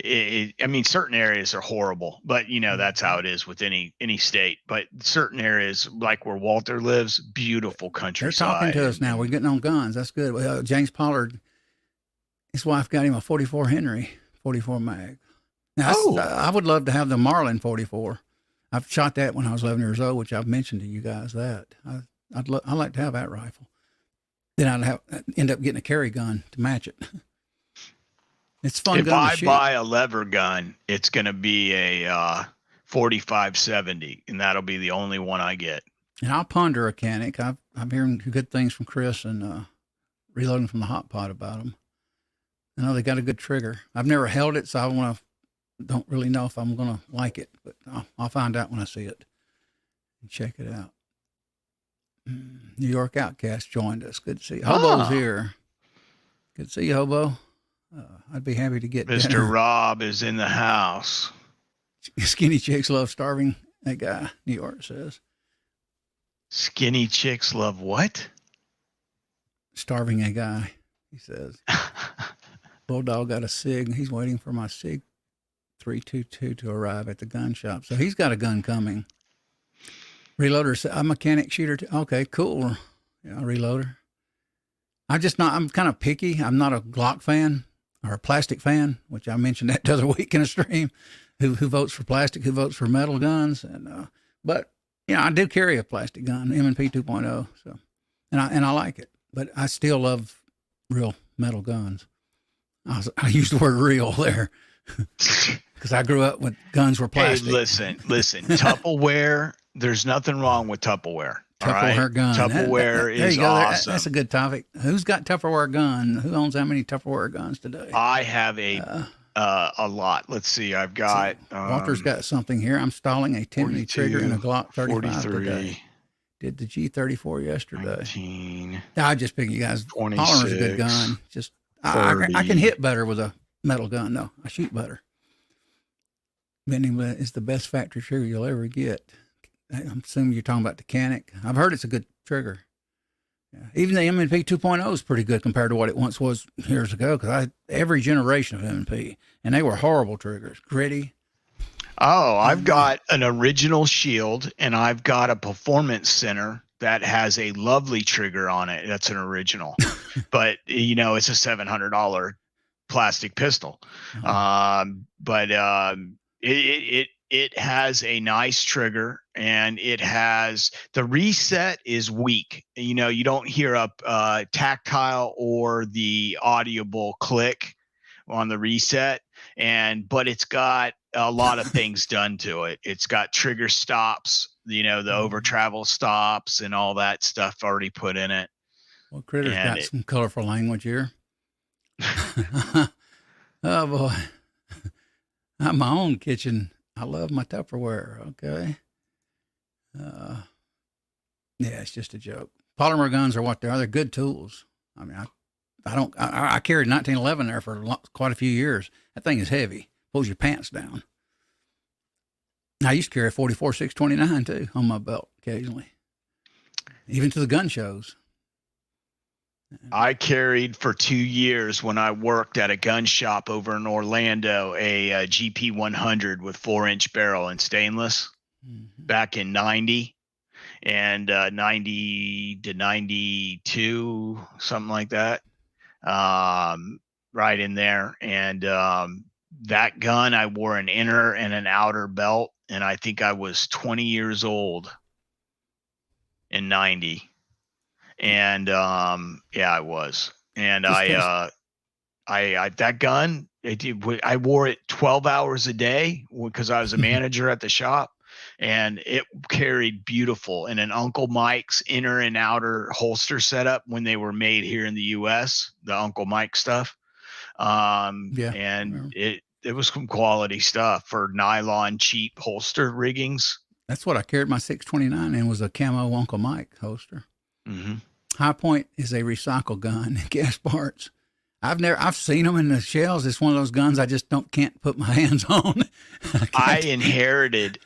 [SPEAKER 2] I mean, certain areas are horrible, but that's how it is with any state. But certain areas, like where Walter lives, beautiful countryside.
[SPEAKER 1] They're talking to us now. We're getting on guns. That's good. James Pollard, his wife got him a 44 Henry 44 mag. Now, I would love to have the Marlin 44. I've shot that when I was 11 years old, which I've mentioned to you guys that. I'd like to have that rifle. Then I'd end up getting a carry gun to match it. It's fun.
[SPEAKER 2] If I buy a lever gun, it's going to be a 45-70, and that'll be the only one I get.
[SPEAKER 1] And I'll ponder a Canic. I'm hearing good things from Chris and Reloading from the Hot Pot about them. I know they got a good trigger. I've never held it, so I don't really know if I'm going to like it, but I'll find out when I see it and check it out. New York Outcast joined us. Good to see you. Hobo's here. Good to see you, Hobo. I'd be happy to get
[SPEAKER 2] Mr.
[SPEAKER 1] dinner.
[SPEAKER 2] Rob is in the house.
[SPEAKER 1] Skinny chicks love starving. That guy, New York says.
[SPEAKER 2] Skinny chicks love what?
[SPEAKER 1] Starving a guy, he says. Bulldog got a SIG. He's waiting for my SIG 322 to arrive at the gun shop. So he's got a gun coming. Reloader said, I'm a mechanic shooter. Okay, cool. Yeah, Reloader. I'm kind of picky. I'm not a Glock fan or a plastic fan, which I mentioned that the other week in a stream. Who votes for plastic, who votes for metal guns. But I do carry a plastic gun, M&P 2.0. So, and I like it, but I still love real metal guns. I used the word real there. Because I grew up with guns were plastic.
[SPEAKER 2] Hey, listen. Tupperware, there's nothing wrong with Tupperware.
[SPEAKER 1] Tupperware gun.
[SPEAKER 2] Tupperware is awesome.
[SPEAKER 1] That's a good topic. Who's got Tupperware gun? Who owns how many Tupperware guns today?
[SPEAKER 2] I have a lot. Let's see. I've got...
[SPEAKER 1] Walter's got something here. I'm installing a 10mm trigger in a Glock 35 today. Did the G34 yesterday.
[SPEAKER 2] 19,
[SPEAKER 1] I just pick you guys.
[SPEAKER 2] 26,
[SPEAKER 1] Polymer's a good gun. Just I can hit better with a metal gun. No, I shoot better. Bending is the best factory trigger you'll ever get. I'm assuming you're talking about the Canic. I've heard it's a good trigger. Yeah. Even the M&P 2.0 is pretty good compared to what it once was years ago. Because every generation of M&P, and they were horrible triggers, gritty.
[SPEAKER 2] Oh, I've got an original Shield, and I've got a Performance Center that has a lovely trigger on it. That's an original, but it's a $700 plastic pistol. It has a nice trigger, and it has the reset is weak. You don't hear a tactile or the audible click on the reset, but it's got a lot of things done to it. It's got trigger stops, the over travel stops and all that stuff already put in it.
[SPEAKER 1] Well, Critter's got some colorful language here. Oh boy. I'm my own kitchen. I love my Tupperware. Okay. Yeah, it's just a joke. Polymer guns are what they are. They're good tools. I mean, I carried 1911 there for quite a few years. That thing is heavy. Pulls your pants down. I used to carry a 44 629 too on my belt occasionally, even to the gun shows.
[SPEAKER 2] I carried for 2 years when I worked at a gun shop over in Orlando, a GP 100 with 4-inch barrel and stainless back in 90 and 90 to 92, something like that. Right in there. And that gun, I wore an inner and an outer belt, and I think I was 20 years old in 90. And I was. And I that gun, I wore it 12 hours a day because I was a manager at the shop, and it carried beautiful in an Uncle Mike's inner and outer holster setup when they were made here in the U.S. The Uncle Mike stuff, and it was some quality stuff for nylon cheap holster riggings.
[SPEAKER 1] That's what I carried my 629 in, was a camo Uncle Mike holster.
[SPEAKER 2] Mm-hmm. Hi
[SPEAKER 1] Point is a recycle gun, gas parts. I've seen them in the shells. It's one of those guns I just can't put my hands on.
[SPEAKER 2] I inherited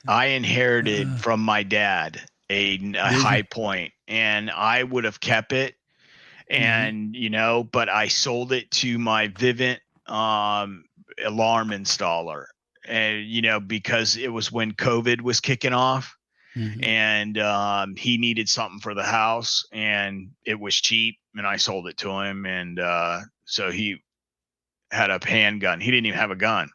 [SPEAKER 2] from my dad a High Point, and I would have kept it, and but I sold it to my Vivint alarm installer, and because it was when COVID was kicking off. And he needed something for the house, and it was cheap, and I sold it to him, and so he had a handgun. He didn't even have a gun,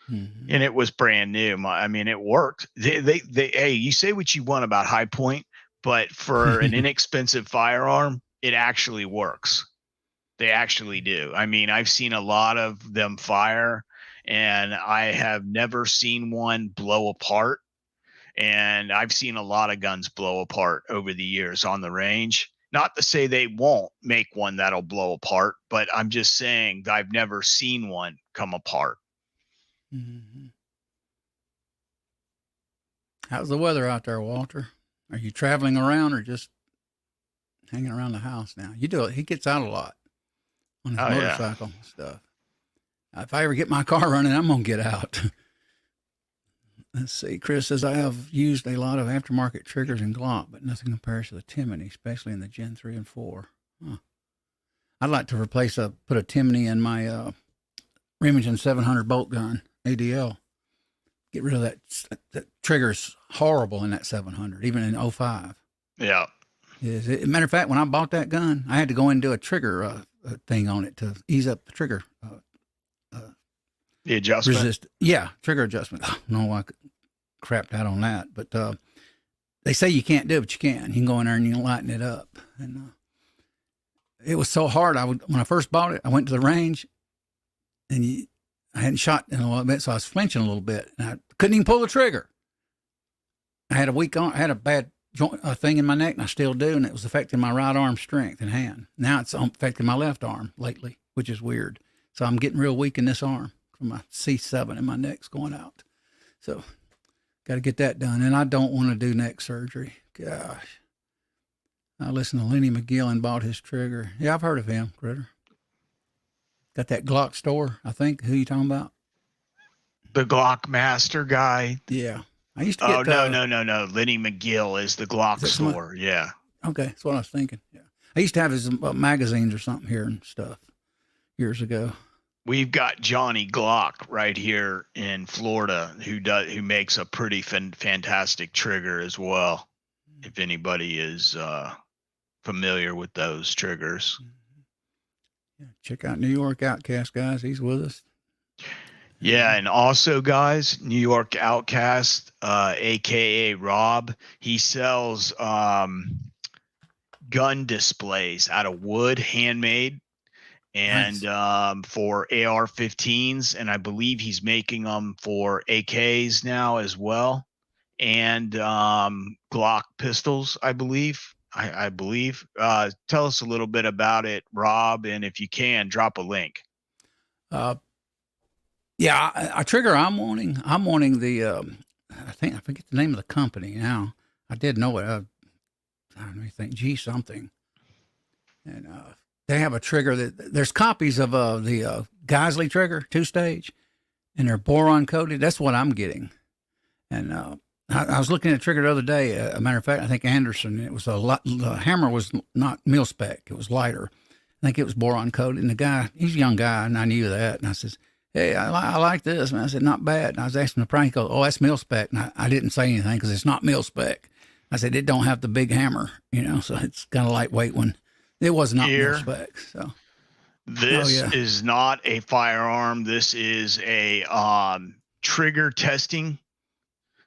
[SPEAKER 2] and it was brand new. I mean, it worked. They hey, you say what you want about High Point, but for an inexpensive firearm, it actually works. They actually do. I mean, I've seen a lot of them fire, and I have never seen one blow apart. And I've seen a lot of guns blow apart over the years on the range. Not to say they won't make one that'll blow apart, but I'm just saying I've never seen one come apart.
[SPEAKER 1] Mm-hmm. How's the weather out there, Walter? Are you traveling around or just hanging around the house now? You do it. He gets out a lot on his motorcycle stuff. If I ever get my car running, I'm going to get out. Let's see. Chris says, I have used a lot of aftermarket triggers in Glock, but nothing compares to the Timney, especially in the Gen 3 and 4. Huh. I'd like to put a Timney in my Remington 700 bolt gun, ADL. Get rid of that. That trigger's horrible in that 700, even in 05.
[SPEAKER 2] Yeah.
[SPEAKER 1] Matter of fact, when I bought that gun, I had to go and do a trigger thing on it to ease up the trigger.
[SPEAKER 2] The adjustment?
[SPEAKER 1] Trigger adjustment. Oh, no, I crapped out on that. But they say you can't do it, but you can. You can go in there and you can lighten it up. And it was so hard. When I first bought it, I went to the range, and I hadn't shot in a little bit, so I was flinching a little bit. And I couldn't even pull the trigger. I had a bad joint thing in my neck, and I still do, and it was affecting my right arm strength and hand. Now it's affecting my left arm lately, which is weird. So I'm getting real weak in this arm. My C7 and my neck's going out. So got to get that done. And I don't want to do neck surgery. Gosh. I listened to Lenny McGill and bought his trigger. Yeah, I've heard of him, Critter. Got that Glock store, I think. Who you talking about?
[SPEAKER 2] The Glock Master guy.
[SPEAKER 1] Yeah. I used to get...
[SPEAKER 2] No. Lenny McGill is the Glock store. Yeah.
[SPEAKER 1] Okay. That's what I was thinking. Yeah. I used to have his magazines or something here and stuff years ago.
[SPEAKER 2] We've got Johnny Glock right here in Florida who makes a pretty fantastic trigger as well. If anybody is familiar with those triggers.
[SPEAKER 1] Yeah, check out New York Outcast, guys. He's with us.
[SPEAKER 2] Yeah, and also, guys, New York Outcast, aka Rob, he sells gun displays out of wood, handmade. And nice. For AR-15s, and I believe he's making them for AKs now as well, and Glock pistols, I believe. I believe. Tell us a little bit about it, Rob, and if you can, drop a link.
[SPEAKER 1] A trigger I'm wanting the I forget the name of the company now. I did know it. Let me think. G something, and they have a trigger there's copies of the Geisley trigger 2-stage, and they're boron coated. That's what I'm getting. And I was looking at the trigger the other day. A matter of fact, I think Anderson. It was the hammer was not mil spec. It was lighter. I think it was boron coated. And the guy, he's a young guy, and I knew that. And I says, "Hey, I like this." And I said, "Not bad." And I was asking the price. He goes, "Oh, that's mil spec." And I didn't say anything because it's not mil spec. I said, "It don't have the big hammer, so it's kind of lightweight one." It was not mil spec. So
[SPEAKER 2] this is not a firearm. This is a trigger testing.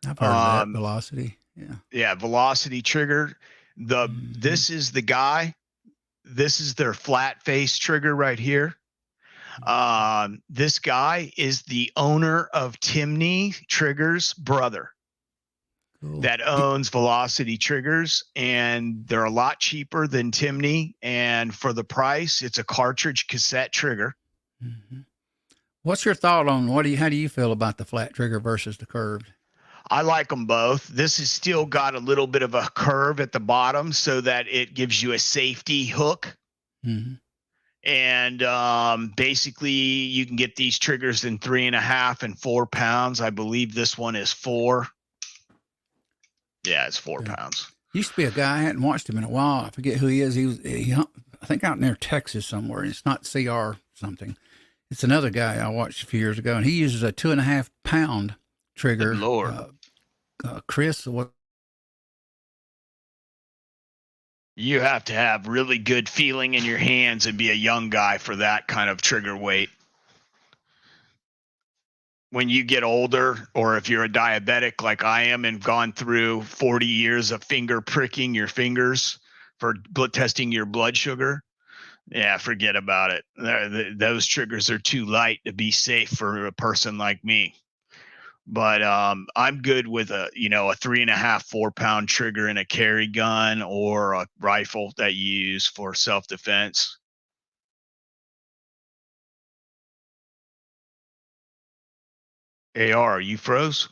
[SPEAKER 1] I've heard of that. Velocity.
[SPEAKER 2] Yeah, Velocity trigger. This is the guy. This is their flat face trigger right here. This guy is the owner of Timney Trigger's brother. that owns Velocity triggers, and they're a lot cheaper than Timney. And for the price, it's a cartridge cassette trigger.
[SPEAKER 1] Mm-hmm. What's your thought on how do you feel about the flat trigger versus the curved?
[SPEAKER 2] I like them both. This has still got a little bit of a curve at the bottom so that it gives you a safety hook.
[SPEAKER 1] Mm-hmm.
[SPEAKER 2] And basically, you can get these triggers in 3.5 and 4 pounds. I believe this one is 4. Yeah, it's 4 pounds.
[SPEAKER 1] Used to be a guy, I hadn't watched him in a while. I forget who he is. He I think out near Texas somewhere. It's not CR something. It's another guy I watched a few years ago, and he uses a 2.5 pound trigger.
[SPEAKER 2] Good Lord.
[SPEAKER 1] Chris, what?
[SPEAKER 2] You have to have really good feeling in your hands and be a young guy for that kind of trigger weight. When you get older, or if you're a diabetic like I am and gone through 40 years of finger pricking your fingers for testing your blood sugar, yeah, forget about it. Those triggers are too light to be safe for a person like me. But I'm good with a 3.5, 4 pound trigger in a carry gun or a rifle that you use for self-defense. AR, you froze?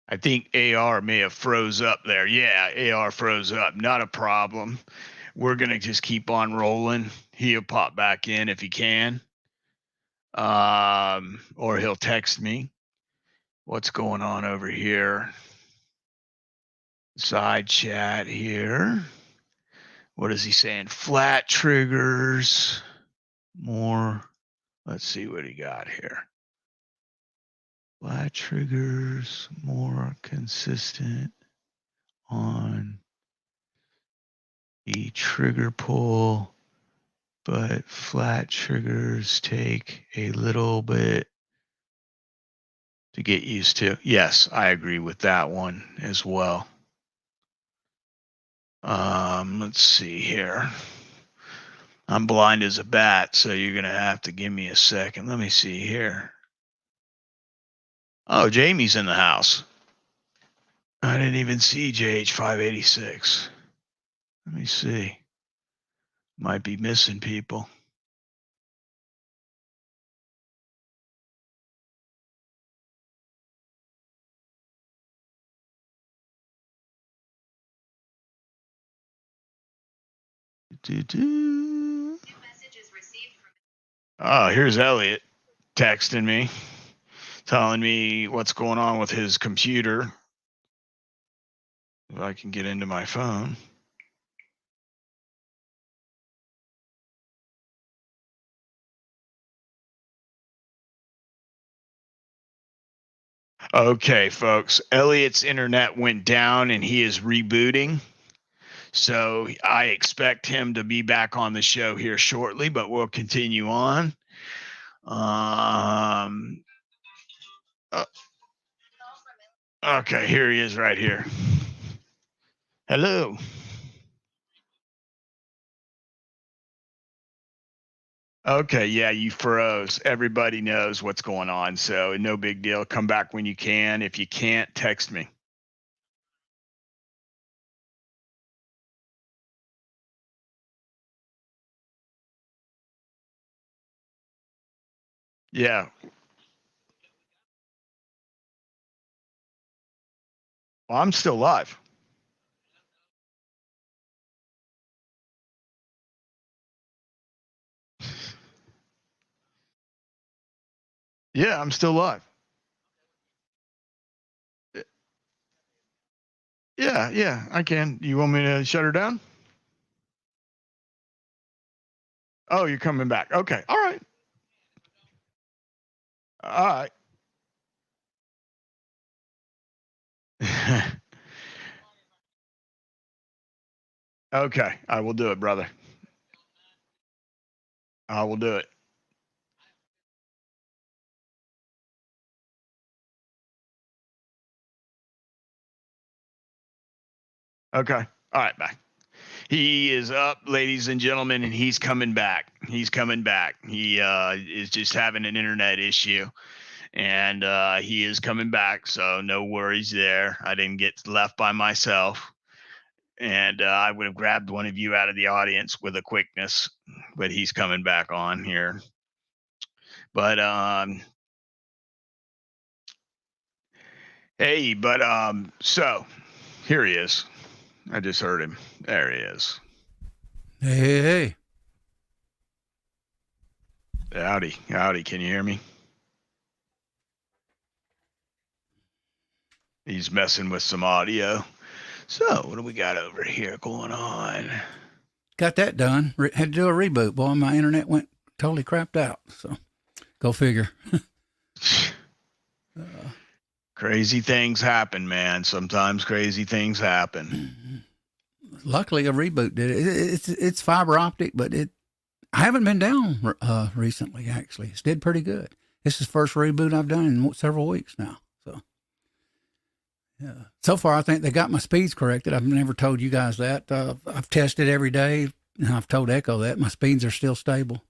[SPEAKER 2] I think AR may have froze up there. Yeah, AR froze up. Not a problem. We're going to just keep on rolling. He'll pop back in if he can. Or he'll text me. What's going on over here? Side chat here. What is he saying? Flat triggers. More. Let's see what he got here. Flat triggers, more consistent on the trigger pull, but flat triggers take a little bit to get used to. Yes, I agree with that one as well. Let's see here. I'm blind as a bat, so you're going to have to give me a second. Let me see here. Oh, Jamie's in the house. I didn't even see JH586. Let me see. Might be missing people. Oh, here's Elliot texting me, telling me what's going on with his computer. If I can get into my phone. Okay, folks. Elliot's internet went down and he is rebooting. So I expect him to be back on the show here shortly, but we'll continue on. Okay, here he is right here. Hello. Okay, yeah, you froze. Everybody knows what's going on, so no big deal. Come back when you can. If you can't, text me. Yeah. Well, I'm still live. Yeah, I'm still live. Yeah, I can. You want me to shut her down? Oh, you're coming back. Okay. All right. All right. Okay, I will do it, brother. I will do it. Okay. All right, bye. He is up, ladies and gentlemen, and he's coming back. He's coming back. He is just having an internet issue, and he is coming back. So no worries there. I didn't get left by myself, and I would have grabbed one of you out of the audience with a quickness, but he's coming back on here. But hey, but so here he is. I just heard him. There he is.
[SPEAKER 1] Hey.
[SPEAKER 2] Howdy. Can you hear me? He's messing with some audio. So what do we got over here going on?
[SPEAKER 1] Got that done. Had to do a reboot. Boy, my internet went totally crapped out. So go figure.
[SPEAKER 2] Crazy things happen, man. Sometimes crazy things happen.
[SPEAKER 1] Luckily, a reboot did it. It's fiber optic, but I haven't been down recently. Actually, it's did pretty good. This is the first reboot I've done in several weeks now. So, yeah. So far, I think they got my speeds corrected. I've never told you guys that. I've tested every day, and I've told Echo that my speeds are still stable.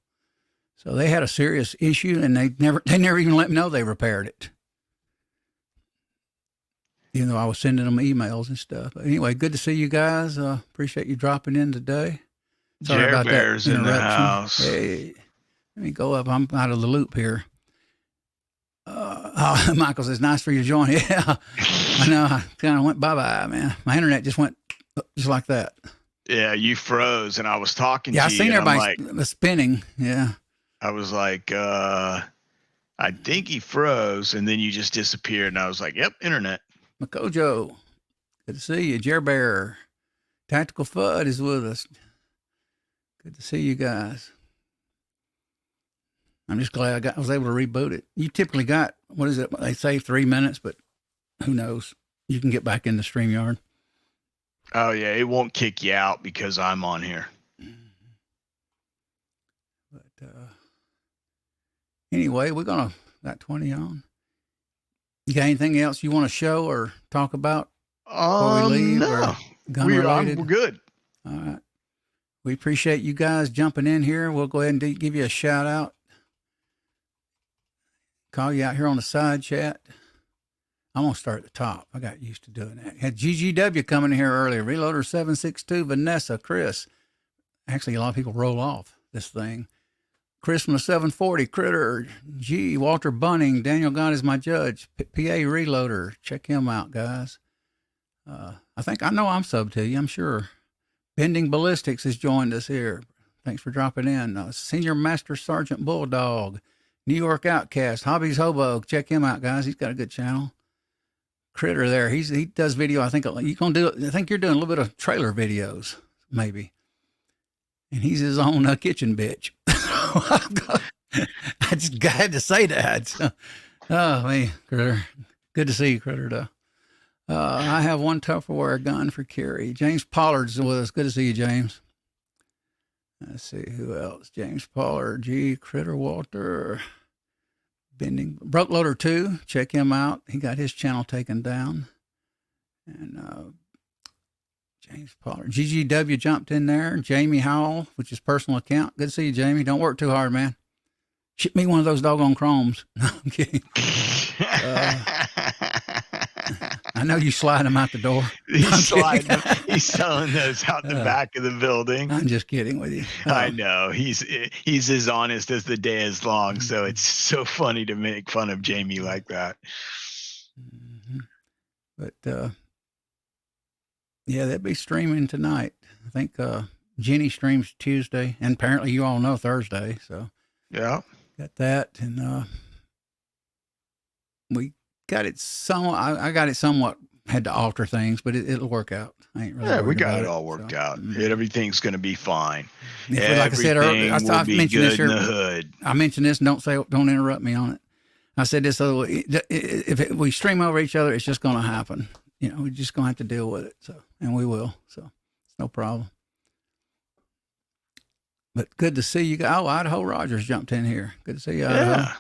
[SPEAKER 1] So they had a serious issue, and they never even let me know they repaired it. You know, I was sending them emails and stuff. But anyway, good to see you guys. Appreciate you dropping in today. Sorry
[SPEAKER 2] Jer
[SPEAKER 1] about
[SPEAKER 2] Bear's
[SPEAKER 1] that
[SPEAKER 2] in the
[SPEAKER 1] interruption.
[SPEAKER 2] house.
[SPEAKER 1] Hey, let me go up. I'm out of the loop here. Michael says, nice for you to join. Yeah, I know. I kind of went bye-bye, man. My internet just went just like that.
[SPEAKER 2] Yeah, you froze, and I was talking to you.
[SPEAKER 1] Yeah, I seen everybody
[SPEAKER 2] like,
[SPEAKER 1] spinning. Yeah.
[SPEAKER 2] I was like, I think he froze, and then you just disappeared, and I was like, yep, internet.
[SPEAKER 1] Makojo, good to see you. Jer Bear, Tactical FUD is with us. Good to see you guys. I'm just glad I was able to reboot it. You typically got, what is it? They say 3 minutes, but who knows? You can get back in the StreamYard.
[SPEAKER 2] Oh yeah, it won't kick you out because I'm on here.
[SPEAKER 1] But anyway, we're gonna got 20 on. You got anything else you want to show or talk about before we leave?
[SPEAKER 2] No,
[SPEAKER 1] or gun related?
[SPEAKER 2] we're good.
[SPEAKER 1] All right. We appreciate you guys jumping in here. We'll go ahead and give you a shout out. Call you out here on the side chat. I'm going to start at the top. I got used to doing that. Had GGW coming in here earlier. Reloader 762, Vanessa, Chris. Actually, a lot of people roll off this thing. Chris from the 740, Critter, G, Walter Bunning, Daniel God is my judge, PA Reloader. Check him out, guys. I know I'm sub to you, I'm sure. Bending Ballistics has joined us here. Thanks for dropping in. Senior Master Sergeant Bulldog, New York Outcast, Hobbies Hobo. Check him out, guys. He's got a good channel. Critter there. He does video. I think you're doing a little bit of trailer videos, maybe. And he's his own kitchen bitch. I just had to say that. So, oh, man, Critter. Good to see you, Critter, though. I have one Tupperware gun for carry. James Pollard's with us. Good to see you, James. Let's see who else. James Pollard, G, Critter Walter, Bending, Broke Loader 2. Check him out. He got his channel taken down. And James Pollard. GGW jumped in there. Jamie Howell, which is personal account. Good to see you, Jamie. Don't work too hard, man. Ship me one of those doggone chromes. No, I'm kidding. I know you slide them out the door.
[SPEAKER 2] He's selling those out the back of the building.
[SPEAKER 1] I'm just kidding with you.
[SPEAKER 2] I know. He's as honest as the day is long. So it's so funny to make fun of Jamie like that.
[SPEAKER 1] Mm-hmm. But yeah, they'll be streaming tonight. I think Jenny streams Tuesday, and apparently you all know Thursday. So
[SPEAKER 2] yeah,
[SPEAKER 1] got that, and we got it somewhat. I got it somewhat. Had to alter things, but it'll work out. I ain't really.
[SPEAKER 2] Yeah, we got it all worked out. Everything's going to be fine.
[SPEAKER 1] Like I said earlier, I've mentioned this here.
[SPEAKER 2] In the hood.
[SPEAKER 1] I mentioned this, and don't interrupt me on it. I said this other way. If we stream over each other, it's just going to happen. You know, we're just going to have to deal with it. So, and we will. So, it's no problem. But good to see you. Oh, Idaho Rogers jumped in here. Good to see you, Idaho.
[SPEAKER 2] Yeah.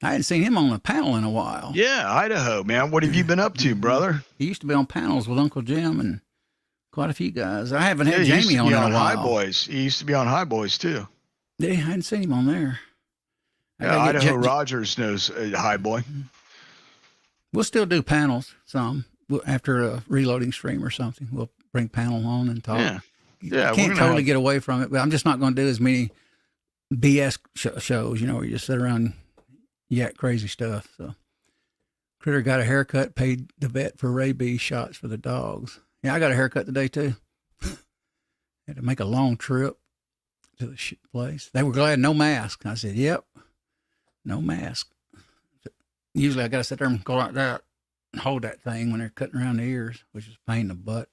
[SPEAKER 1] I hadn't seen him on a panel in a while.
[SPEAKER 2] Yeah, Idaho, man. What have you been up to, brother?
[SPEAKER 1] He used to be on panels with Uncle Jim and quite a few guys. I haven't had
[SPEAKER 2] he used
[SPEAKER 1] Jamie
[SPEAKER 2] to be
[SPEAKER 1] on in a
[SPEAKER 2] High
[SPEAKER 1] while.
[SPEAKER 2] Boys. He used to be on High Boys too.
[SPEAKER 1] Yeah, I hadn't seen him on there.
[SPEAKER 2] Yeah, Idaho Rogers knows High Boy.
[SPEAKER 1] We'll still do panels some after a reloading stream or something. We'll bring panel on and talk.
[SPEAKER 2] Yeah.
[SPEAKER 1] Yeah, can't totally get away from it, but I'm just not going to do as many BS shows, where you just sit around and yak crazy stuff. So, Critter got a haircut, paid the vet for rabies shots for the dogs. Yeah, I got a haircut today too. Had to make a long trip to the place. They were glad no mask. I said, "Yep, no mask." Usually I got to sit there and go like that and hold that thing when they're cutting around the ears, which is a pain in the butt.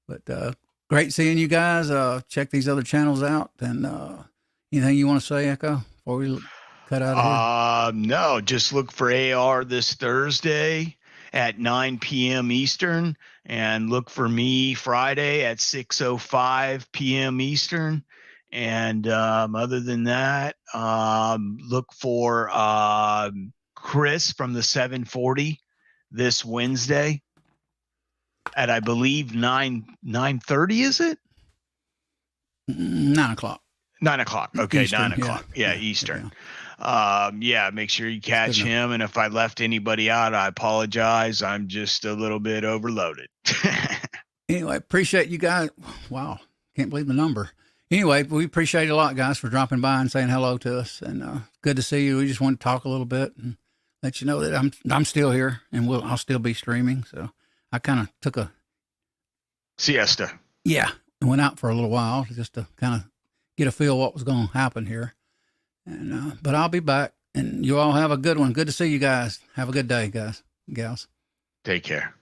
[SPEAKER 1] But great seeing you guys. Check these other channels out. And anything you want to say, Echo, before we cut out of here?
[SPEAKER 2] No, just look for AR this Thursday at 9 p.m. Eastern, and look for me Friday at 6:05 p.m. Eastern. And other than that, look for Chris from the 740 this Wednesday at, I believe, 9:30. Is it
[SPEAKER 1] 9 o'clock?
[SPEAKER 2] 9 o'clock. Okay,
[SPEAKER 1] Eastern,
[SPEAKER 2] 9 o'clock. Yeah, Eastern. Make sure you catch him. And if I left anybody out, I apologize. I'm just a little bit overloaded.
[SPEAKER 1] Anyway, appreciate you guys. Wow, can't believe the number. Anyway, we appreciate it a lot, guys, for dropping by and saying hello to us. And good to see you. We just want to talk a little bit and let you know that I'm still here, and I'll still be streaming. So I kind of took a
[SPEAKER 2] siesta.
[SPEAKER 1] Yeah, and went out for a little while just to kind of get a feel what was going to happen here. And but I'll be back, and you all have a good one. Good to see you guys. Have a good day, guys, gals.
[SPEAKER 2] Take care.